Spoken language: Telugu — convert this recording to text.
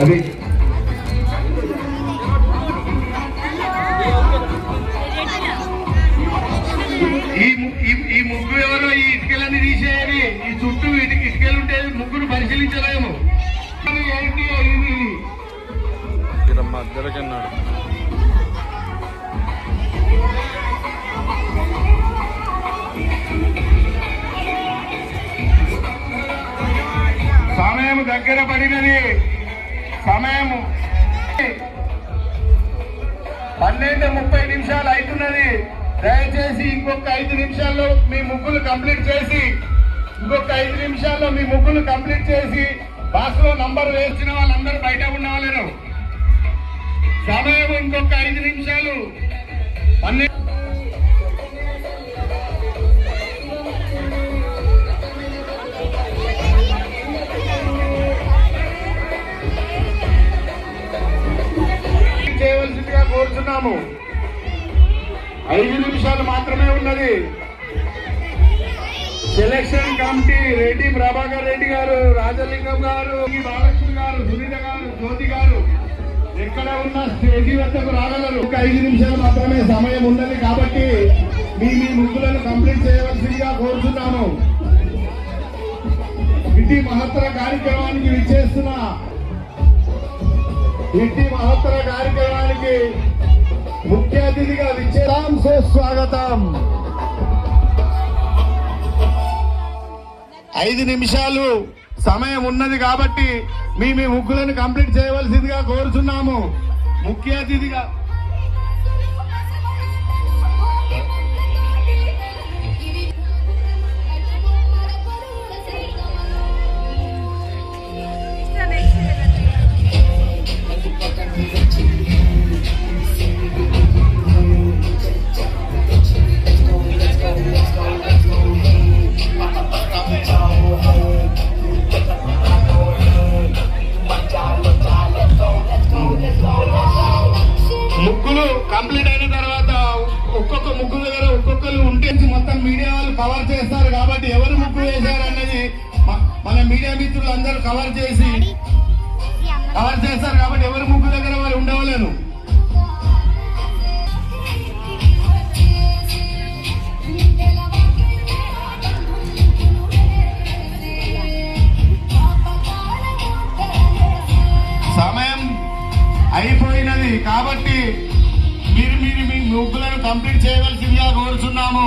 అది ఈ ముగ్గు ఎవరో ఈ ఇటుకలన్నీ తీసేయాలి. ఈ చుట్టూ ఇటుకలు ఉంటే ముగ్గురు పరిశీలించలేము. ఏంటి మధ్యలోకిన్నాడు సమయం దగ్గర పడినది. సమయము 12:30 అవుతున్నది. దయచేసి ఇంకొక 5 నిమిషాల్లో మీ ముగ్గులు కంప్లీట్ చేసి బాక్స్ లో నంబర్ వేసిన వాళ్ళందరూ బయట ఉన్న వాళ్ళను. సమయం ఇంకొక 5 నిమిషాలు. 12 చేయవలసిందిగా కోరుతున్నాము. 5 నిమిషాలు మాత్రమే ఉన్నది. సెలక్షన్ కమిటీ రెడ్డి ప్రభాకర్ రెడ్డి గారు, రాజలింగం గారు, బాలకృష్ణ గారు, సునీత గారు, జ్యోతి గారు ఎక్కడ ఉన్న స్టేజీ వద్దకు రాగలరు. ఒక 5 నిమిషాలు మాత్రమే సమయం ఉన్నది కాబట్టి మీ ముగ్గులను కంప్లీట్ చేయవలసిందిగా కోరుతున్నాము. ఇటీ మహత్తర కార్యక్రమానికి విచ్చేస్తున్న ముఖ్య అతిథిగా విచ్చేస్తాం. స్వాగతం. 5 నిమిషాలు సమయం ఉన్నది కాబట్టి మీ ముగ్గులను కంప్లీట్ చేయవలసిందిగా కోరుచున్నాము. ముఖ్య అతిథిగా ముగ్గులు కంప్లీట్ అయిన తర్వాత ఒక్కొక్క ముగ్గు దగ్గర ఒక్కొక్కరు ఉంటే మొత్తం మీడియా వాళ్ళు కవర్ చేస్తారు కాబట్టి ఎవరు ముగ్గు వేశారు అన్నది మన మీడియా మిత్రులు అందరూ కవర్ చేస్తారు కాబట్టి ఎవరు ముగ్గు దగ్గర వారు ఉండవలేను. సమయం అయిపోయినది కాబట్టి మీరు మీ ముగ్గులను కంప్లీట్ చేయవలసిందిగా కోరుచున్నాము.